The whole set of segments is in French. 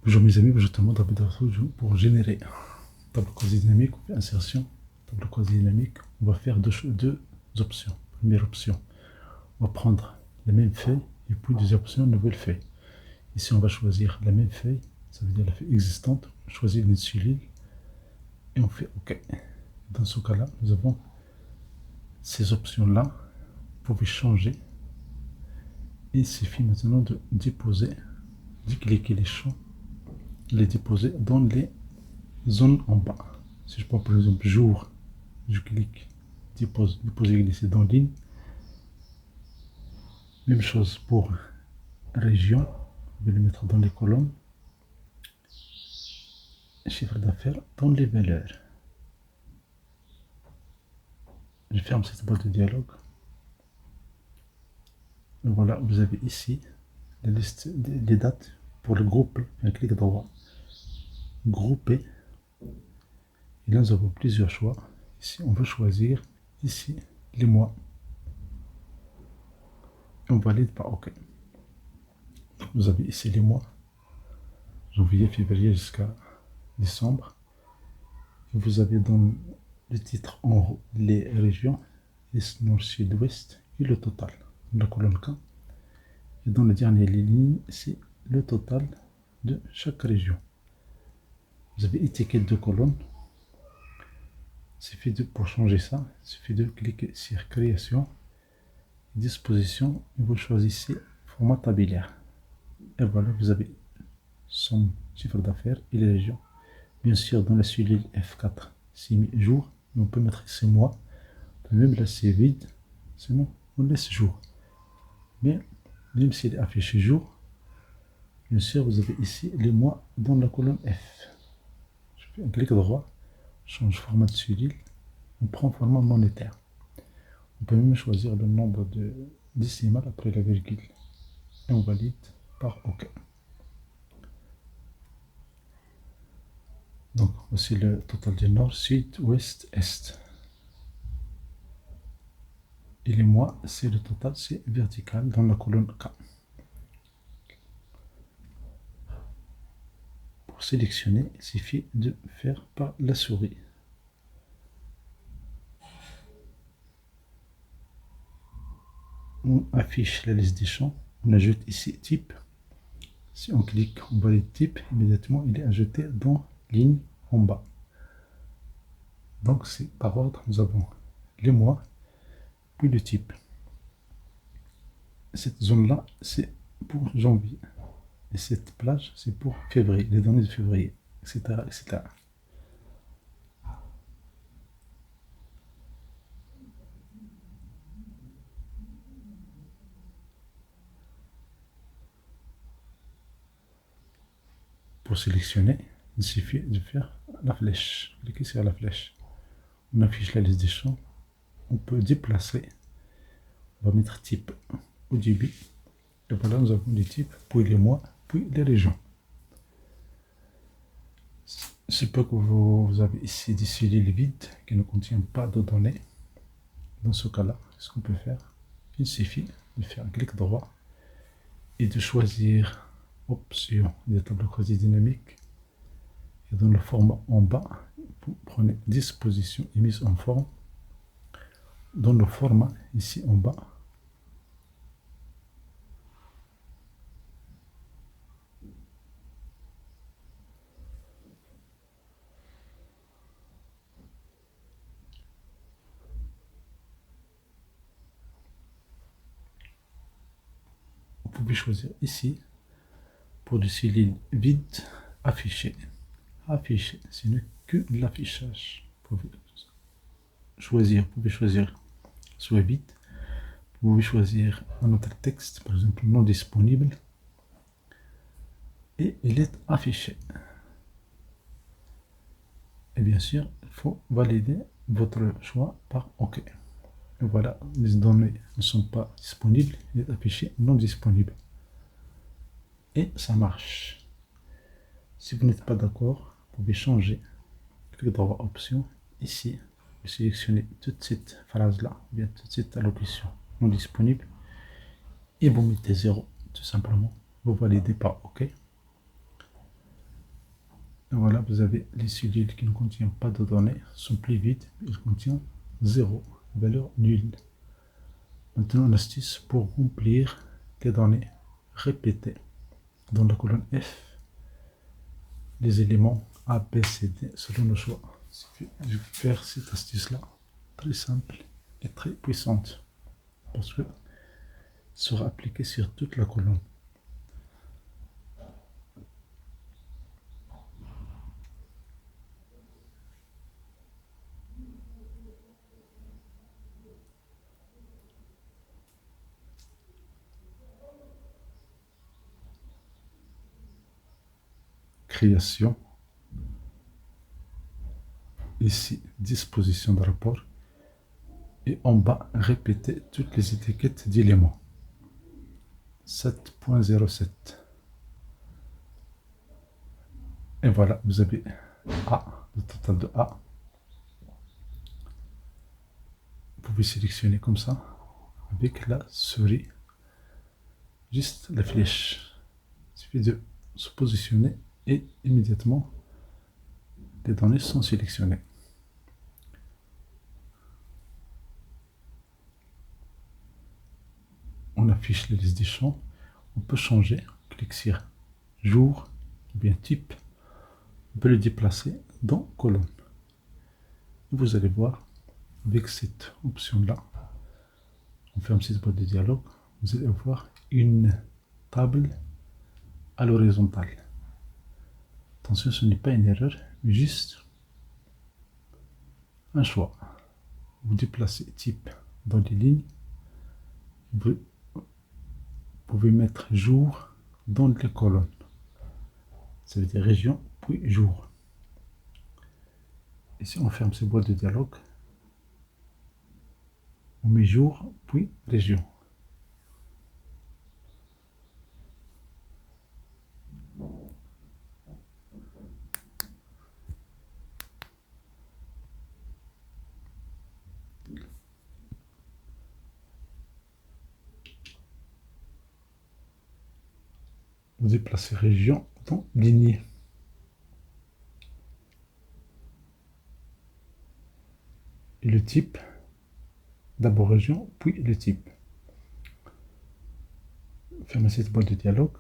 Bonjour mes amis, je te montre pour générer table croisée dynamique ou insertion. Table croisée dynamique, on va faire deux options. Première option, on va prendre la même feuille et puis deuxième option, une nouvelle feuille. Ici, on va choisir la même feuille, ça veut dire la feuille existante. On choisit une cellule et on fait OK. Dans ce cas-là, nous avons ces options-là. Vous pouvez changer. Il suffit maintenant de déposer, de cliquer les champs, les déposer dans les zones en bas. Si je prends par exemple jour, je clique, dépose, déposer, glisser dans ligne. Même chose pour région, je vais le mettre dans les colonnes. Chiffre d'affaires dans les valeurs. Je ferme cette boîte de dialogue. Et voilà, vous avez ici la liste des dates pour le groupe. Un clic droit, grouper. Et là, nous avons plusieurs choix. Ici, on veut choisir ici les mois. Et on valide par OK. Donc, vous avez ici les mois, janvier, février jusqu'à décembre. Et vous avez dans le titre en haut les régions, est, nord, sud, ouest et le total. Dans la colonne K. Et dans la dernière ligne, c'est le total de chaque région. Vous avez étiquette de colonne. Pour changer ça, il suffit de cliquer sur création, disposition, et vous choisissez format tabulaire. Et voilà, vous avez son chiffre d'affaires et les régions. Bien sûr, dans la cellule F4, c'est mis jour, mais on peut mettre ici mois. On peut même laisser vide, sinon on laisse jour. Mais même s'il est affiché jour, bien sûr, vous avez ici les mois dans la colonne F. Je fais un clic droit, change format de cellule, on prend format monétaire. On peut même choisir le nombre de décimales après la virgule. Et on valide par OK. Donc voici le total du nord, sud, ouest, est. Et les mois, c'est le total, c'est vertical dans la colonne K. Pour sélectionner, il suffit de faire par la souris. On affiche la liste des champs, on ajoute ici type. Si on clique, on valide type, immédiatement il est ajouté dans ligne en bas. Donc c'est par ordre, nous avons les mois, puis le type. Cette zone-là, c'est pour janvier. Et cette plage, c'est pour février, les données de février, etc., etc. Pour sélectionner, il suffit de faire la flèche. Cliquez sur la flèche. On affiche la liste des champs. On peut déplacer. On va mettre type au début. Et voilà, nous avons les types, puis les mois, puis les régions. C'est pas que vous avez ici des cellules vides qui ne contiennent pas de données. Dans ce cas-là, ce qu'on peut faire, il suffit de faire un clic droit et de choisir option des tables croisées dynamiques. Et dans le format en bas, vous prenez disposition et mise en forme. Dans le format ici en bas, vous pouvez choisir ici pour des cellules vides, afficher. Afficher, ce n'est que l'affichage. Vous pouvez choisir soit vide, vous pouvez choisir un autre texte, par exemple non disponible, et il est affiché. Et bien sûr, il faut valider votre choix par OK. Et voilà, les données ne sont pas disponibles, il est affiché non disponible. Et ça marche. Si vous n'êtes pas d'accord, vous pouvez changer. Cliquez droit option. Ici, vous sélectionnez toute cette phrase-là, ou bien toute cette allocution non disponible. Et vous mettez 0, tout simplement. Vous validez par OK. Et voilà, vous avez les cellules qui ne contiennent pas de données, sont plus vides, ils contiennent 0, valeur nulle. Maintenant, une astuce pour remplir les données répétées dans la colonne F, les éléments A, B, C, D selon le choix. Il suffit de faire cette astuce-là, très simple et très puissante, parce que sera appliquée sur toute la colonne. Création. Ici, disposition de rapport. Et en bas, répéter toutes les étiquettes d'éléments. 7.07. Et voilà, vous avez A, le total de A. Vous pouvez sélectionner comme ça, avec la souris, juste la flèche. Il suffit de se positionner et immédiatement, les données sont sélectionnées. On affiche la liste des champs. On peut changer, on clique sur jour, ou bien type. On peut le déplacer dans colonne. Vous allez voir, avec cette option-là, on ferme cette boîte de dialogue, vous allez voir une table à l'horizontale. Attention, ce n'est pas une erreur, mais juste un choix. Vous déplacez type dans les lignes, vous pouvez mettre jour dans les colonnes. Ça veut dire région, puis jour. Et si on ferme ces boîtes de dialogue, on met jour, puis région. Vous déplacez région dans lignée. Et le type, d'abord région, puis le type. Fermez cette boîte de dialogue.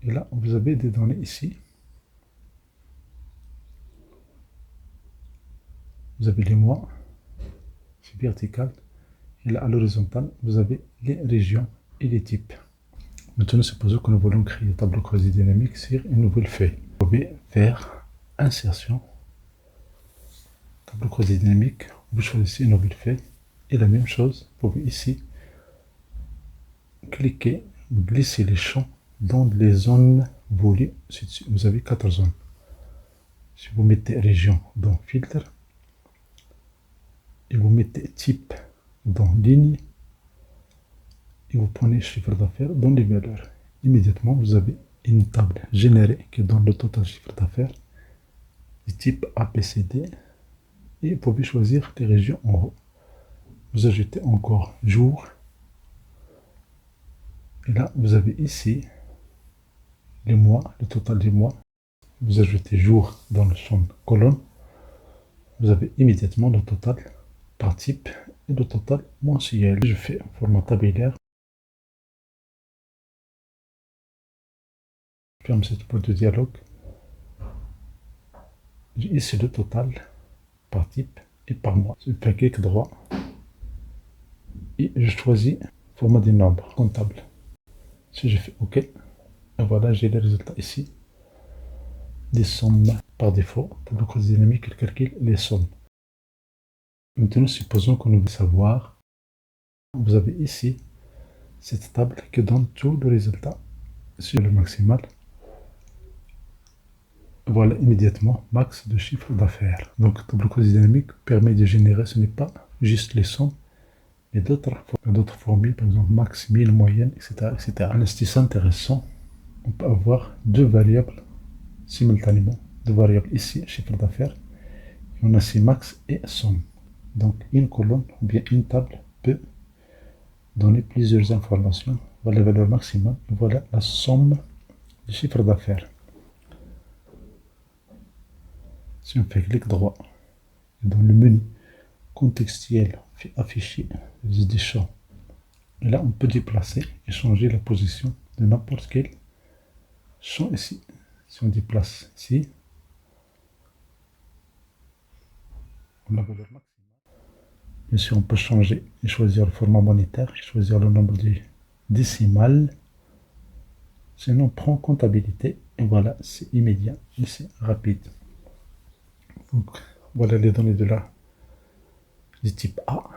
Et là, vous avez des données ici. Vous avez les mois, c'est vertical. Et là, à l'horizontale, vous avez les régions et les types. Maintenant, supposons que nous voulons créer un tableau croisé dynamique sur une nouvelle feuille. Vous pouvez faire insertion, tableau croisé dynamique, vous choisissez une nouvelle feuille. Et la même chose, vous pouvez ici cliquer, glisser les champs dans les zones voulues. Vous avez 4 zones. Si vous mettez région dans filtre, et vous mettez type dans ligne, et vous prenez chiffre d'affaires dans les valeurs. Immédiatement, vous avez une table générée qui donne le total chiffre d'affaires du type ABCD, et vous pouvez choisir les régions en haut. Vous ajoutez encore jour, et là vous avez ici les mois, le total des mois. Vous ajoutez jour dans le champ colonne, vous avez immédiatement le total par type et le total mensuel. Je fais un format tabellaire. Je ferme cette boîte de dialogue. J'ai ici le total par type et par mois. Je fais clic droit et je choisis format des nombres comptables. Si je fais OK, et voilà, j'ai les résultats ici. Des sommes par défaut. Tableau croisé dynamique, il calcule les sommes. Maintenant, supposons qu'on veut savoir. Vous avez ici cette table qui donne tous les résultats sur le maximal. Voilà immédiatement max de chiffre d'affaires. Donc, tableau croisé dynamique permet de générer, ce n'est pas juste les sommes, mais d'autres formules, par exemple max, 1000, moyenne, etc., etc. Un astuce intéressant, on peut avoir deux variables simultanément, deux variables ici, chiffre d'affaires, et on a ici max et somme. Donc, une colonne ou bien une table peut donner plusieurs informations. Voilà la valeur maximale, voilà la somme du chiffre d'affaires. Si on fait clic droit, dans le menu contextuel, afficher des champs. Et là, on peut déplacer et changer la position de n'importe quel champ ici. Si on déplace ici, on a la valeur maximale. Bien sûr, on peut changer et choisir le format monétaire, choisir le nombre de décimales. Sinon, on prend comptabilité et voilà, c'est immédiat et c'est rapide. Donc, voilà les données de là, du type A.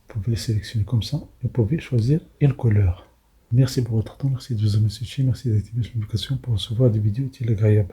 Vous pouvez les sélectionner comme ça et vous pouvez choisir une couleur. Merci pour votre temps, merci de vous avoir suivi, merci d'activer la notification pour recevoir des vidéos utiles et agréables.